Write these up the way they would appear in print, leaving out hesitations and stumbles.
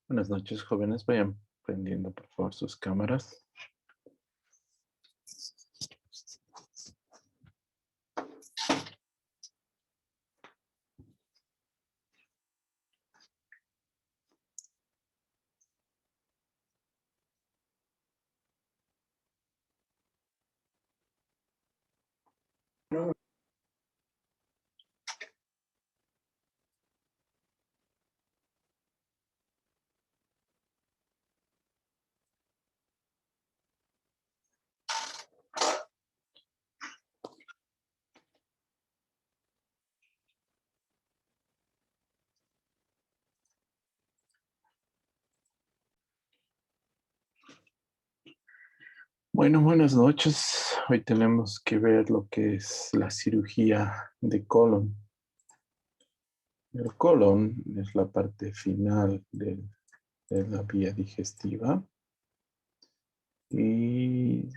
Buenas noches, jóvenes. Vayan prendiendo, por favor, sus cámaras. Bueno, buenas noches. Hoy tenemos que ver lo que es la cirugía de colon. El colon es la parte final de la vía digestiva y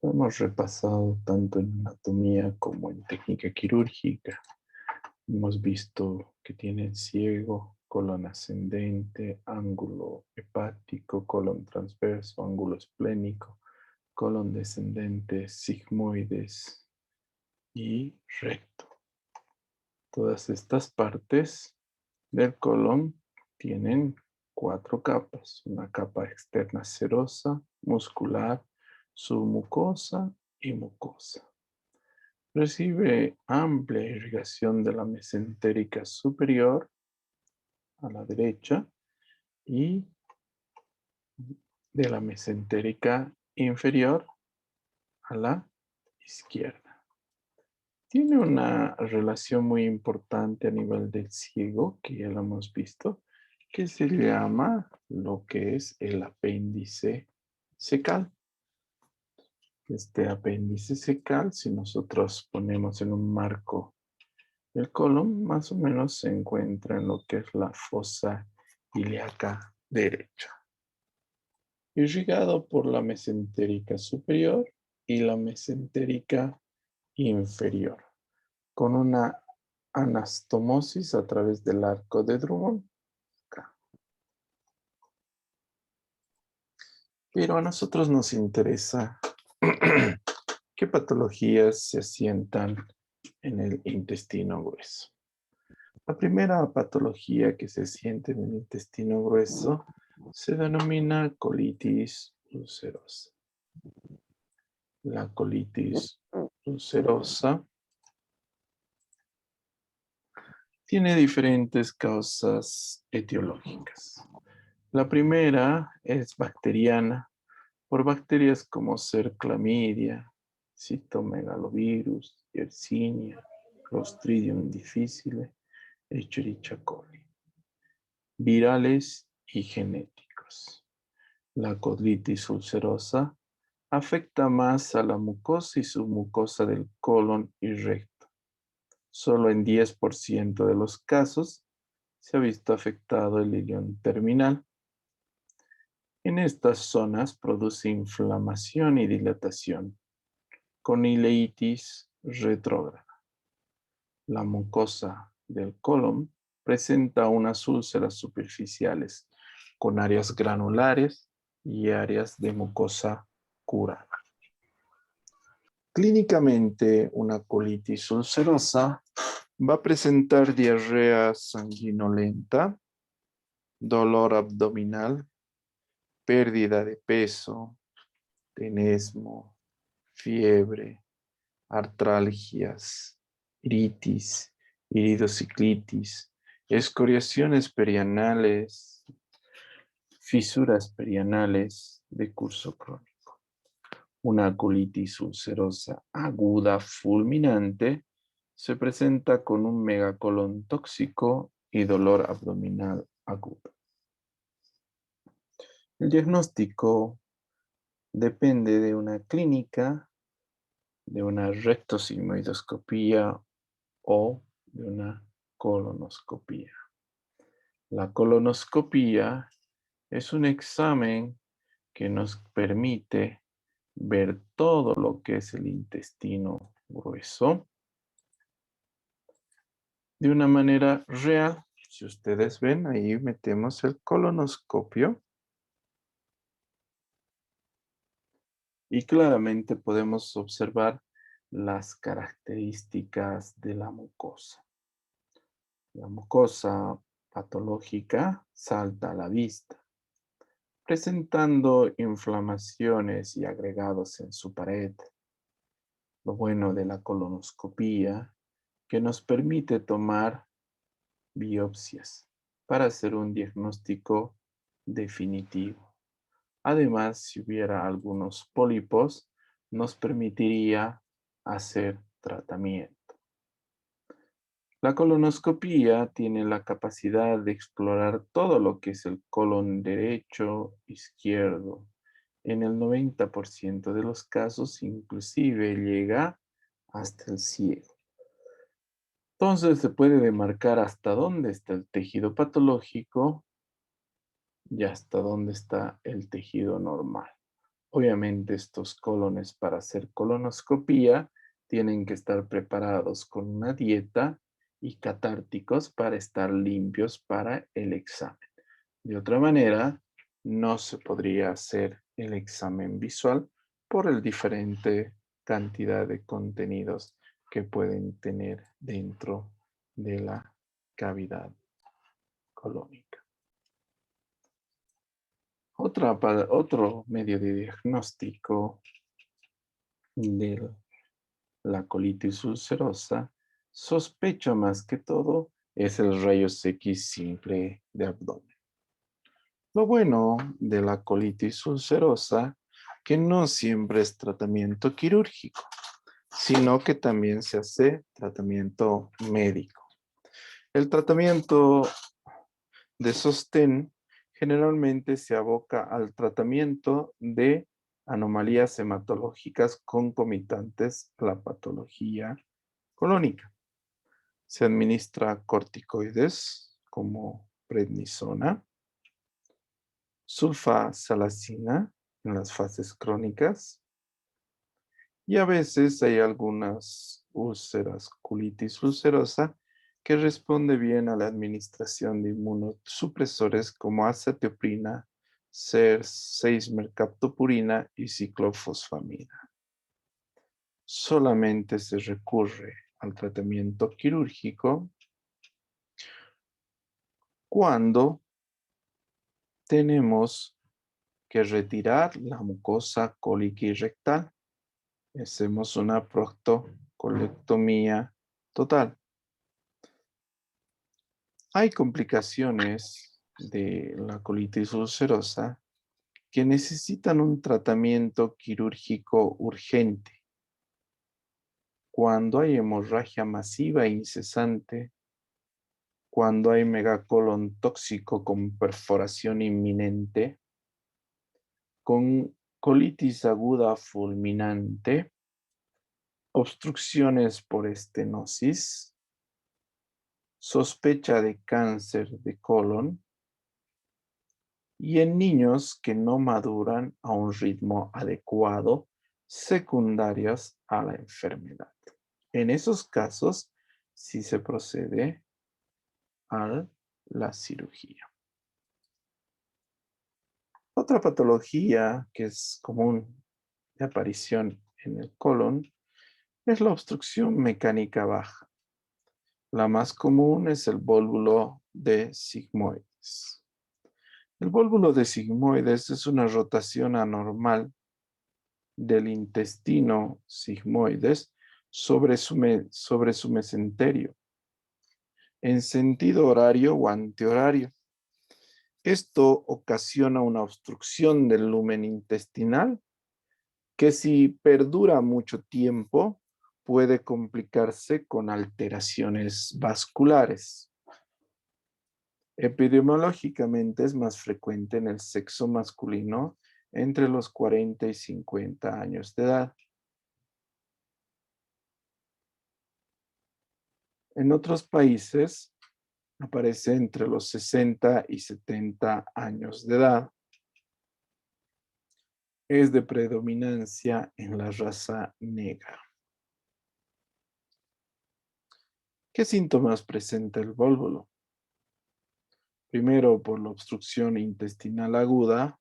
hemos repasado tanto en anatomía como en técnica quirúrgica. Hemos visto que tiene ciego, colon ascendente, ángulo hepático, colon transverso, ángulo esplénico, colon descendente, sigmoides y recto. Todas estas partes del colon tienen 4 capas. Una capa externa serosa, muscular, submucosa y mucosa. Recibe amplia irrigación de la mesentérica superior a la derecha y de la mesentérica inferior a la izquierda. Tiene una relación muy importante a nivel del ciego, que ya lo hemos visto, que se llama lo que es el apéndice cecal. Este apéndice cecal, si nosotros ponemos en un marco el colon, más o menos se encuentra en lo que es la fosa ilíaca derecha, irrigado por la mesentérica superior y la mesentérica inferior, con una anastomosis a través del arco de Drummond. Acá. Pero a nosotros nos interesa qué patologías se asientan en el intestino grueso. La primera patología que se siente en el intestino grueso se denomina colitis ulcerosa. La colitis ulcerosa tiene diferentes causas etiológicas. La primera es bacteriana, por bacterias como ser clamidia, citomegalovirus, yersinia, Clostridium difficile, Escherichia coli. Virales y genéticos. La colitis ulcerosa afecta más a la mucosa y submucosa del colon y recto. Solo en 10% de los casos se ha visto afectado el ilion terminal. En estas zonas produce inflamación y dilatación, con ileitis retrógrada. La mucosa del colon presenta unas úlceras superficiales con áreas granulares y áreas de mucosa curada. Clínicamente, una colitis ulcerosa va a presentar diarrea sanguinolenta, dolor abdominal, pérdida de peso, tenesmo, fiebre, artralgias, iritis, iridociclitis, escoriaciones perianales, fisuras perianales de curso crónico. Una colitis ulcerosa aguda fulminante se presenta con un megacolon tóxico y dolor abdominal agudo. El diagnóstico depende de una clínica, de una rectosigmoidoscopía o de una colonoscopía. La colonoscopía es un examen que nos permite ver todo lo que es el intestino grueso de una manera real, Si ustedes ven, ahí metemos el colonoscopio y claramente podemos observar las características de la mucosa. La mucosa patológica salta a la vista, presentando inflamaciones y agregados en su pared. Lo bueno de la colonoscopía, que nos permite tomar biopsias para hacer un diagnóstico definitivo. Además, si hubiera algunos pólipos, nos permitiría hacer tratamiento. La colonoscopía tiene la capacidad de explorar todo lo que es el colon derecho, izquierdo. En el 90% de los casos, inclusive llega hasta el ciego. Entonces, se puede demarcar hasta dónde está el tejido patológico y hasta dónde está el tejido normal. Obviamente, estos colones para hacer colonoscopía tienen que estar preparados con una dieta y catárticos para estar limpios para el examen. De otra manera, no se podría hacer el examen visual por el diferente cantidad de contenidos que pueden tener dentro de la cavidad colónica. Otro medio de diagnóstico de la colitis ulcerosa, sospecho más que todo, es el rayos X simple de abdomen. Lo bueno de la colitis ulcerosa, que no siempre es tratamiento quirúrgico, sino que también se hace tratamiento médico. El tratamiento de sostén generalmente se aboca al tratamiento de anomalías hematológicas concomitantes a la patología colónica. Se administra corticoides como prednisona, sulfasalacina en las fases crónicas y a veces hay algunas úlceras, colitis ulcerosa, que responde bien a la administración de inmunosupresores como azatioprina, CERS, 6-mercaptopurina y ciclofosfamina. Solamente se recurre al tratamiento quirúrgico cuando tenemos que retirar la mucosa cólica y rectal. Hacemos una proctocolectomía total. Hay complicaciones de la colitis ulcerosa que necesitan un tratamiento quirúrgico urgente. Cuando hay hemorragia masiva e incesante, cuando hay megacolon tóxico con perforación inminente, con colitis aguda fulminante, obstrucciones por estenosis, sospecha de cáncer de colon y en niños que no maduran a un ritmo adecuado secundarios a la enfermedad. En esos casos, sí se procede a la cirugía. Otra patología que es común de aparición en el colon es la obstrucción mecánica baja. La más común es el vólvulo de sigmoides. El vólvulo de sigmoides es una rotación anormal del intestino sigmoides sobre su mesenterio, en sentido horario o antihorario. Esto ocasiona una obstrucción del lumen intestinal que si perdura mucho tiempo puede complicarse con alteraciones vasculares. Epidemiológicamente es más frecuente en el sexo masculino entre los 40 y 50 años de edad. En otros países aparece entre los 60 y 70 años de edad. Es de predominancia en la raza negra. ¿Qué síntomas presenta el vólvulo? Primero, por la obstrucción intestinal aguda,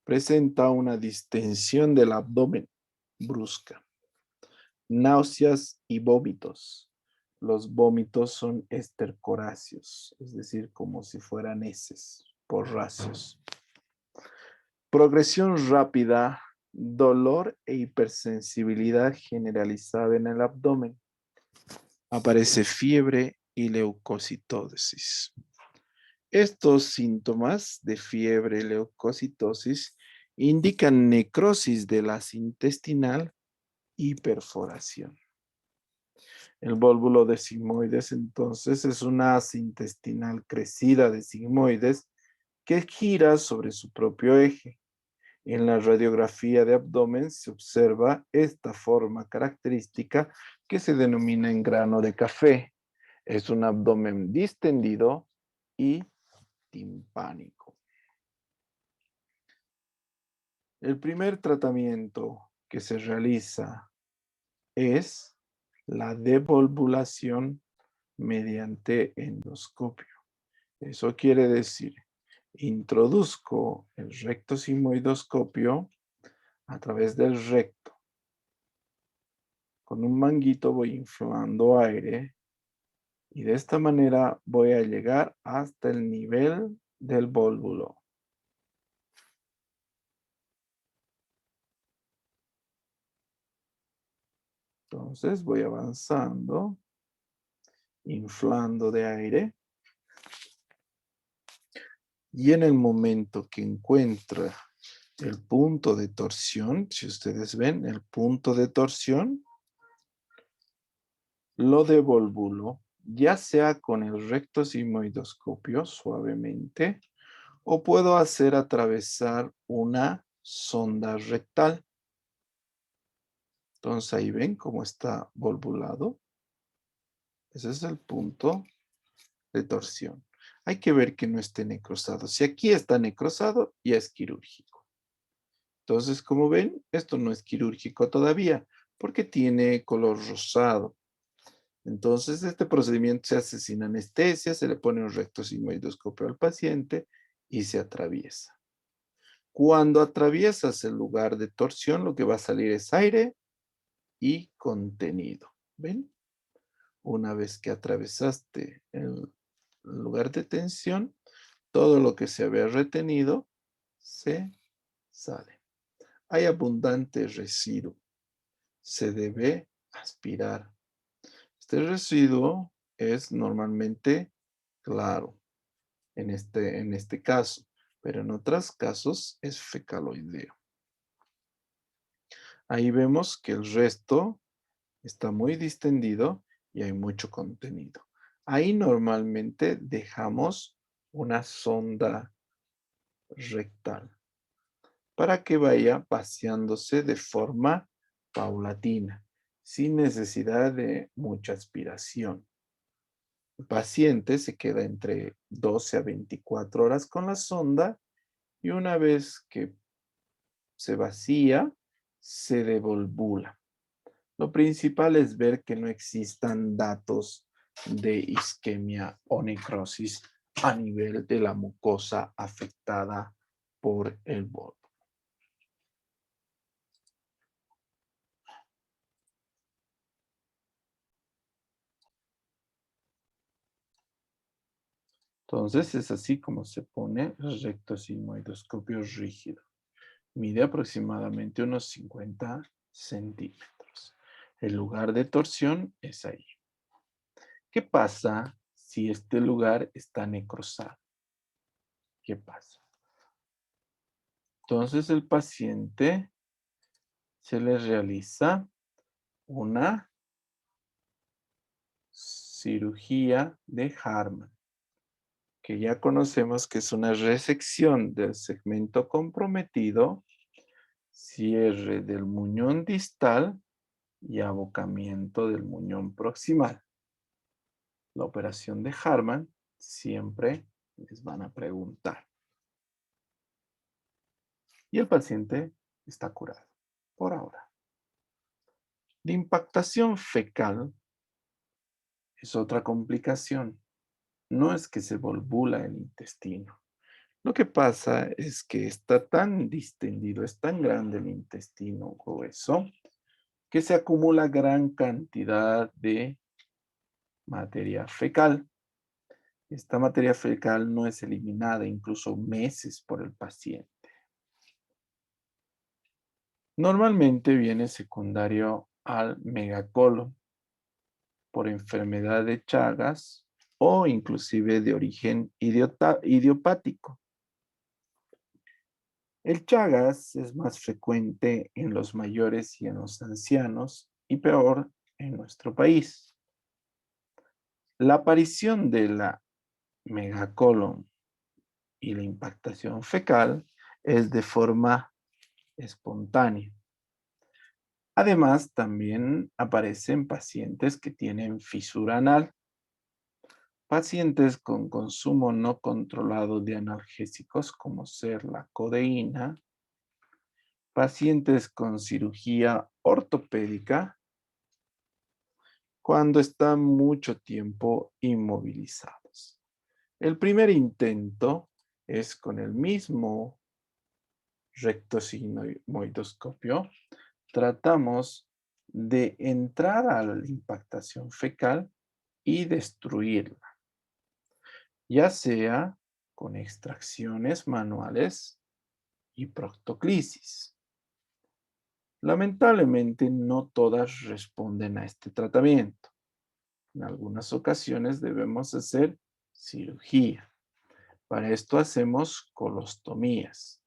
presenta una distensión del abdomen brusca, náuseas y vómitos. Los vómitos son estercoráceos, es decir, como si fueran heces, porráceos. Progresión rápida, dolor e hipersensibilidad generalizada en el abdomen. Aparece fiebre y leucocitosis. Estos síntomas de fiebre y leucocitosis indican necrosis del las intestinal y perforación. El vólvulo de sigmoides entonces es una asa intestinal crecida de sigmoides que gira sobre su propio eje. En la radiografía de abdomen se observa esta forma característica que se denomina engrano de café. Es un abdomen distendido y timpánico. El primer tratamiento que se realiza es la devolvulación mediante endoscopio. Eso quiere decir, introduzco el recto sigmoidoscopio a través del recto. Con un manguito voy inflando aire y de esta manera voy a llegar hasta el nivel del vólvulo. Entonces voy avanzando, inflando de aire. Y en el momento que encuentra el punto de torsión, si ustedes ven el punto de torsión, lo devolvulo, ya sea con el recto sigmoidoscopio suavemente, o puedo hacer atravesar una sonda rectal. Entonces ahí ven cómo está volvulado. Ese es el punto de torsión. Hay que ver que no esté necrosado. Si aquí está necrosado, ya es quirúrgico. Entonces, como ven, esto no es quirúrgico todavía, porque tiene color rosado. Entonces, este procedimiento se hace sin anestesia, se le pone un recto sigmoidoscopio al paciente y se atraviesa. Cuando atraviesas el lugar de torsión, lo que va a salir es aire y contenido. ¿Ven? Una vez que atravesaste el lugar de tensión, todo lo que se había retenido se sale. Hay abundante residuo. Se debe aspirar. Este residuo es normalmente claro en este caso, pero en otros casos es fecaloideo. Ahí vemos que el resto está muy distendido y hay mucho contenido. Ahí normalmente dejamos una sonda rectal para que vaya vaciándose de forma paulatina, sin necesidad de mucha aspiración. El paciente se queda entre 12 a 24 horas con la sonda y una vez que se vacía, se devolvula. Lo principal es ver que no existan datos de isquemia o necrosis a nivel de la mucosa afectada por el bolo. Entonces es así como se pone el recto sigmoidoscopio rígido. Mide aproximadamente unos 50 centímetros. El lugar de torsión es ahí. ¿Qué pasa si este lugar está necrosado? ¿Qué pasa? Entonces el paciente se le realiza una cirugía de Harman, que ya conocemos que es una resección del segmento comprometido, cierre del muñón distal y abocamiento del muñón proximal. La operación de Harman siempre les van a preguntar. Y el paciente está curado por ahora. La impactación fecal es otra complicación. no es que se volvula el intestino. Lo que pasa es que está tan distendido, es tan grande el intestino grueso, que se acumula gran cantidad de materia fecal. Esta materia fecal no es eliminada incluso meses por el paciente. Normalmente viene secundario al megacolon por enfermedad de Chagas o inclusive de origen idiopático. El Chagas es más frecuente en los mayores y en los ancianos y peor en nuestro país. La aparición de la megacolon y la impactación fecal es de forma espontánea. Además, también aparecen pacientes que tienen fisura anal, pacientes con consumo no controlado de analgésicos como ser la codeína, pacientes con cirugía ortopédica cuando están mucho tiempo inmovilizados. El primer intento es con el mismo rectosigmoidoscopio. Tratamos de entrar a la impactación fecal y destruirla, ya sea con extracciones manuales y proctoclisis. Lamentablemente, no todas responden a este tratamiento. En algunas ocasiones debemos hacer cirugía. Para esto hacemos colostomías.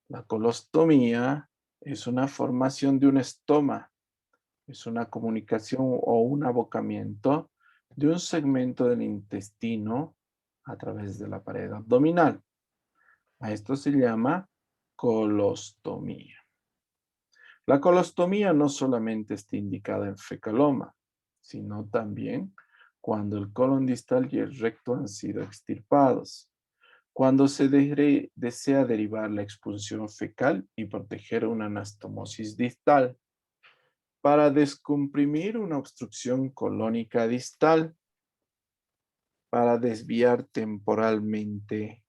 La colostomía es una formación de un estoma, es una comunicación o un abocamiento de un segmento del intestino a través de la pared abdominal. A esto se llama colostomía. La colostomía no solamente está indicada en fecaloma, sino también cuando el colon distal y el recto han sido extirpados, cuando se desea derivar la expulsión fecal y proteger una anastomosis distal, para descomprimir una obstrucción colónica distal, para desviar temporalmente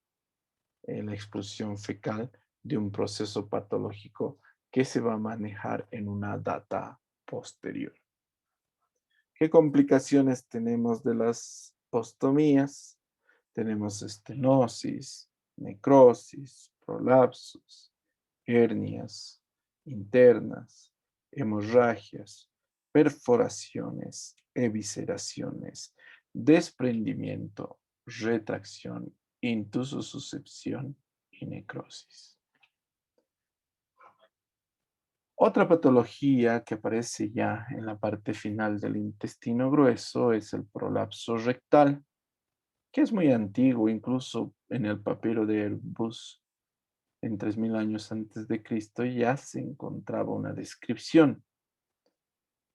la expulsión fecal de un proceso patológico que se va a manejar en una data posterior. ¿Qué complicaciones tenemos de las ostomías? Tenemos estenosis, necrosis, prolapsos, hernias internas, hemorragias, perforaciones, evisceraciones, desprendimiento, retracción, intusosuscepción y necrosis. Otra patología que aparece ya en la parte final del intestino grueso es el prolapso rectal, que es muy antiguo, incluso en el papiro de Airbus en 3000 años antes de Cristo ya se encontraba una descripción.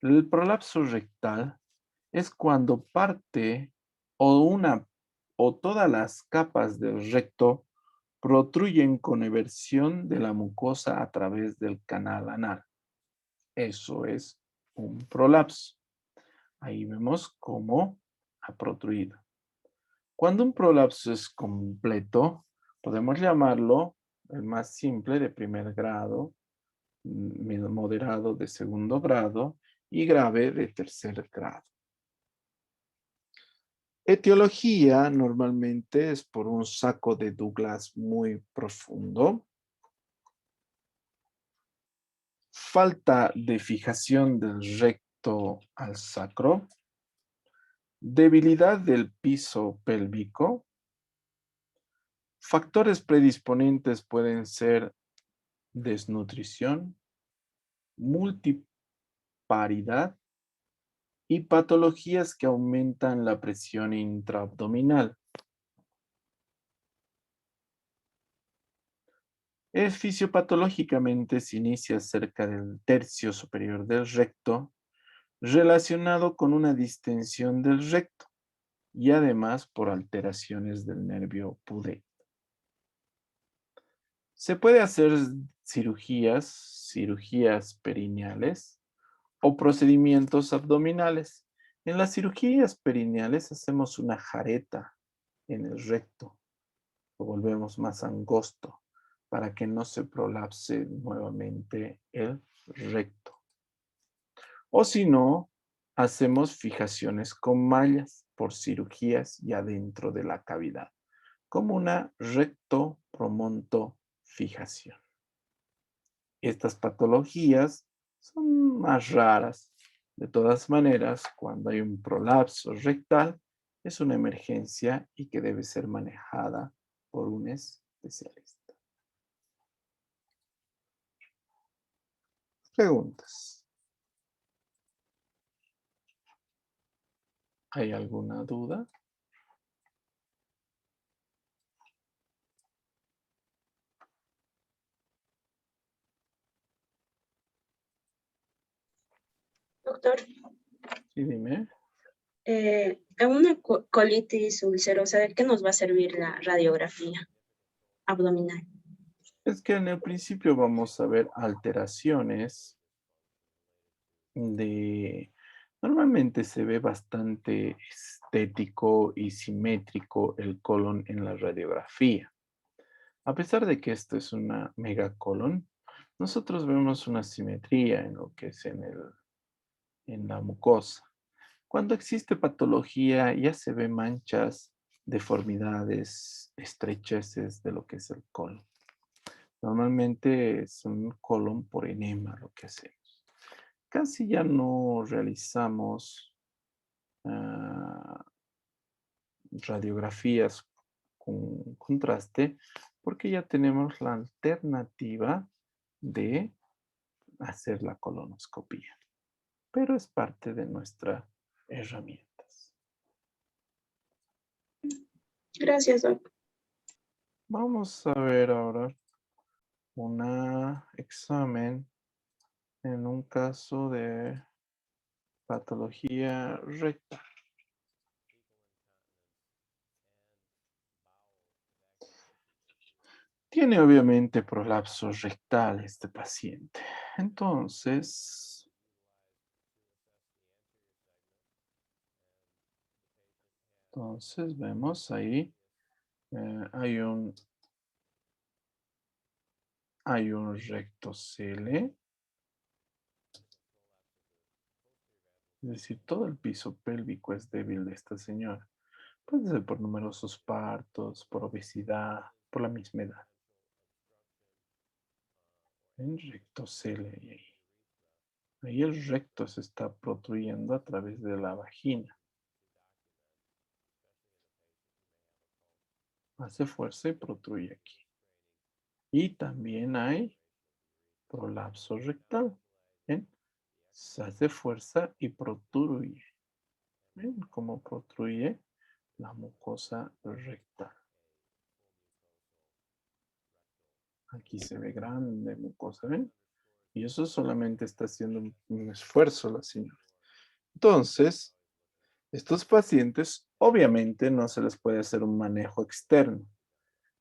El prolapso rectal es cuando parte o una o todas las capas del recto protruyen con eversión de la mucosa a través del canal anal. Eso es un prolapso. Ahí vemos cómo ha protruido. Cuando un prolapso es completo, podemos llamarlo el más simple de primer grado, moderado de segundo grado y grave de tercer grado. Etiología normalmente es por un saco de Douglas muy profundo, falta de fijación del recto al sacro, debilidad del piso pélvico. Factores predisponentes pueden ser desnutrición, multiparidad y patologías que aumentan la presión intraabdominal. Fisiopatológicamente se inicia cerca del tercio superior del recto, relacionado con una distensión del recto y además por alteraciones del nervio pudendo. Se puede hacer cirugías perineales o procedimientos abdominales. En las cirugías perineales hacemos una jareta en el recto. Lo volvemos más angosto para que no se prolapse nuevamente el recto. O si no, hacemos fijaciones con mallas por cirugías ya dentro de la cavidad, como una recto-promonto-fijación. Estas patologías son más raras. De todas maneras, cuando hay un prolapso rectal, es una emergencia y que debe ser manejada por un especialista. Preguntas. ¿Hay alguna duda? Doctor, Sí, dime. en una colitis ulcerosa, ¿de qué nos va a servir la radiografía abdominal? Es que en el principio vamos a ver alteraciones de... Normalmente se ve bastante estético y simétrico el colon en la radiografía. A pesar de que esto es una megacolon, nosotros vemos una simetría en lo que es en la mucosa. Cuando existe patología, ya se ven manchas, deformidades, estrecheces de lo que es el colon. Normalmente es un colon por enema lo que hacemos. Casi ya no realizamos ah, radiografías con contraste porque ya tenemos la alternativa de hacer la colonoscopía, pero es parte de nuestras herramientas. Gracias, doctor. Vamos a ver ahora un examen en un caso de patología rectal. Tiene obviamente prolapso rectal este paciente. Entonces vemos ahí, hay un rectocele, es decir, todo el piso pélvico es débil de esta señora. Puede ser por numerosos partos, por obesidad, por la misma edad. En rectocele y ahí. Ahí el recto se está protruyendo a través de la vagina. Hace fuerza y protruye aquí. Y también hay prolapso rectal. ¿Ven? Se hace fuerza y protruye. ¿Ven cómo protruye la mucosa rectal? Aquí se ve grande mucosa, ¿ven? Y eso solamente está haciendo un esfuerzo la señora. Entonces, estos pacientes obviamente no se les puede hacer un manejo externo.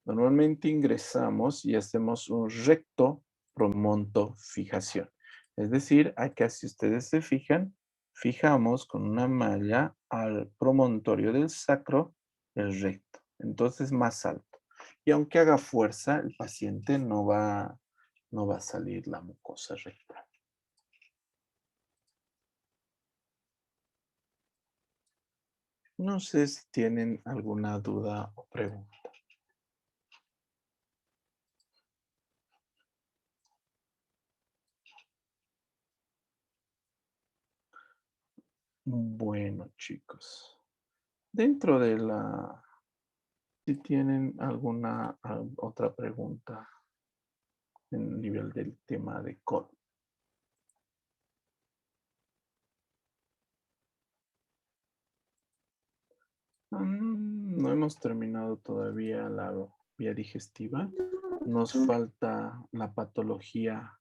Normalmente ingresamos y hacemos un recto promonto fijación. Es decir, acá si ustedes se fijan, fijamos con una malla al promontorio del sacro el recto. Entonces más alto. Y aunque haga fuerza, el paciente no va a salir la mucosa rectal. No sé si tienen alguna duda o pregunta. Bueno, chicos. Dentro de la... Si tienen alguna otra pregunta en el nivel del tema de colon. No hemos terminado todavía la vía digestiva. Nos falta la patología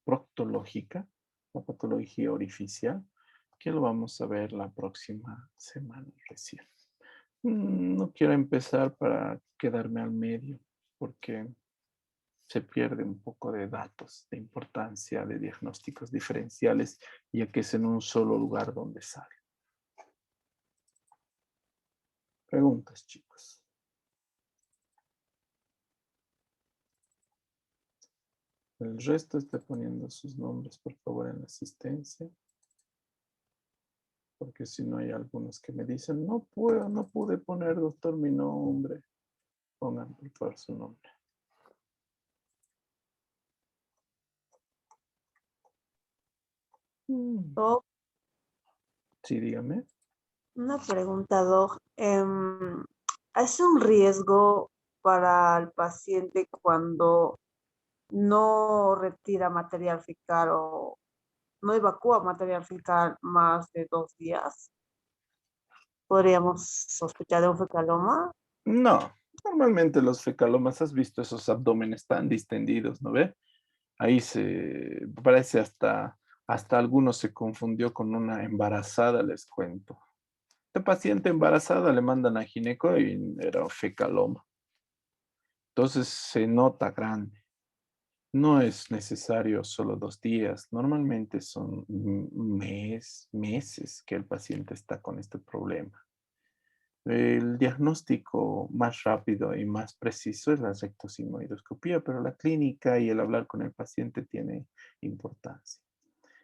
proctológica, la patología orificial, que lo vamos a ver la próxima semana recién. No quiero empezar para quedarme al medio, porque se pierde un poco de datos, de importancia, de diagnósticos diferenciales, ya que es en un solo lugar donde sale. Preguntas, chicos. El resto está poniendo sus nombres, por favor, en la asistencia. Porque si no hay algunos que me dicen, no puedo, no pude poner, doctor, mi nombre. Pongan, por favor, su nombre. Doc, Sí, dígame. una pregunta, Doc. ¿Es un riesgo para el paciente cuando no retira material fecal o no evacúa material fecal más de 2 días? ¿Podríamos sospechar de un fecaloma? No, normalmente los fecalomas, has visto esos abdómenes tan distendidos, ¿no ve? Ahí se parece hasta algunos se confundió con una embarazada, les cuento. Esta paciente embarazada le mandan a gineco y era fecaloma. Entonces se nota grande. No es necesario solo 2 días. Normalmente son meses que el paciente está con este problema. El diagnóstico más rápido y más preciso es la rectosigmoidoscopía, pero la clínica y el hablar con el paciente tiene importancia.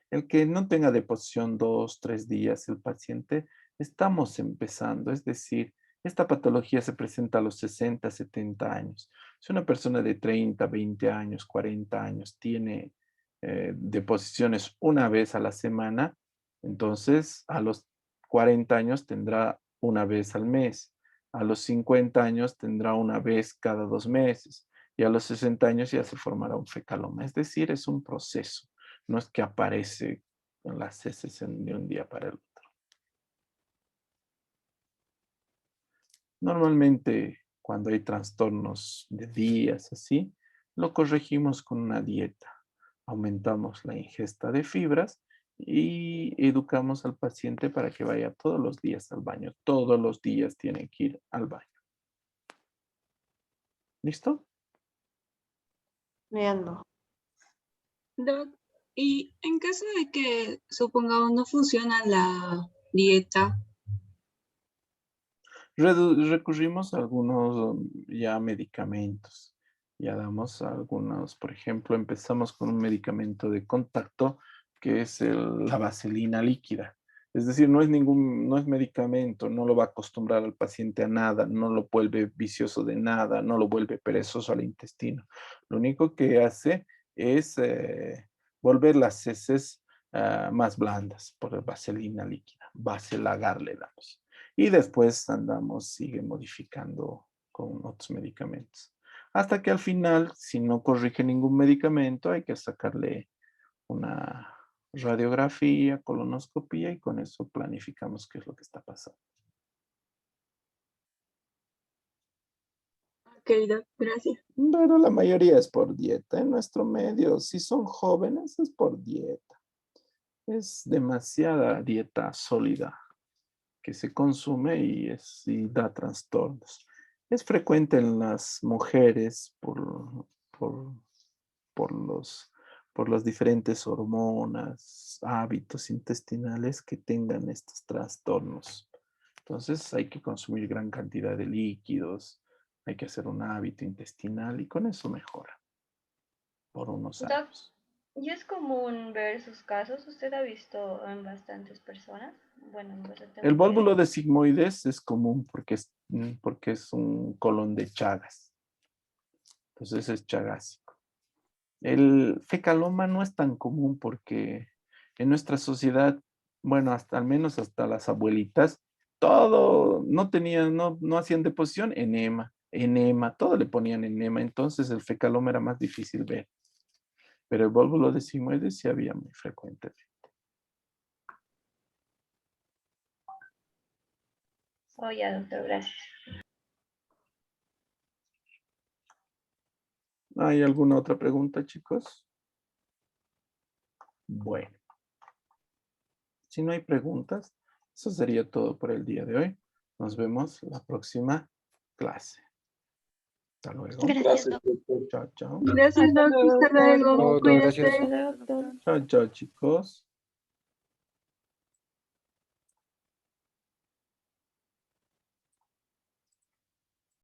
El que no tenga deposición 2, 3 días el paciente, estamos empezando, es decir, esta patología se presenta a los 60, 70 años. Si una persona de 30, 20 años, 40 años tiene deposiciones una vez a la semana, entonces a los 40 años tendrá una vez al mes. A los 50 años tendrá una vez cada 2 meses. Y a los 60 años ya se formará un fecaloma. Es decir, es un proceso. No es que aparece en las heces de un día para el otro. Normalmente, cuando hay trastornos de días así, lo corregimos con una dieta. Aumentamos la ingesta de fibras y educamos al paciente para que vaya todos los días al baño. Todos los días tiene que ir al baño. ¿Listo? Viendo. Doc, y en caso de que, supongamos, no funciona la dieta, Recurrimos a algunos ya medicamentos. Ya damos algunos, por ejemplo, empezamos con un medicamento de contacto que es la vaselina líquida. Es decir, no es medicamento, no lo va a acostumbrar al paciente a nada, no lo vuelve vicioso de nada, no lo vuelve perezoso al intestino. Lo único que hace es volver las heces más blandas por vaselina líquida. Vaselagar le damos. Y después sigue modificando con otros medicamentos. Hasta que al final, si no corrige ningún medicamento, hay que sacarle una radiografía, colonoscopía y con eso planificamos qué es lo que está pasando. ok, Doc, gracias. Pero la mayoría es por dieta. En nuestro medio, si son jóvenes, es por dieta. Es demasiada dieta sólida que se consume y da trastornos. Es frecuente en las mujeres por, por por las diferentes hormonas, hábitos intestinales que tengan estos trastornos. Entonces hay que consumir gran cantidad de líquidos, hay que hacer un hábito intestinal y con eso mejora por unos Doc, años. ¿y es común ver esos casos? ¿Usted ha visto en bastantes personas? Bueno, en bastante El mujeres. vólvulo de sigmoides es común porque es un colon de Chagas. Entonces es chagásico. El fecaloma no es tan común porque en nuestra sociedad, bueno, hasta al menos hasta las abuelitas, todo no tenían, no hacían deposición, enema, todo le ponían enema, entonces el fecaloma era más difícil ver. Pero el vólvulo de sigmoides sí había muy frecuentemente. Oh, ya, doctor, gracias. ¿Hay alguna otra pregunta, chicos? Bueno, si no hay preguntas, eso sería todo por el día de hoy. Nos vemos la próxima clase. Hasta luego. Gracias, Gracias, doctor. Chao, chao. Gracias, Doc. Hasta luego. Doctor, Cuídate. gracias. doctor. Chao, chao, chicos.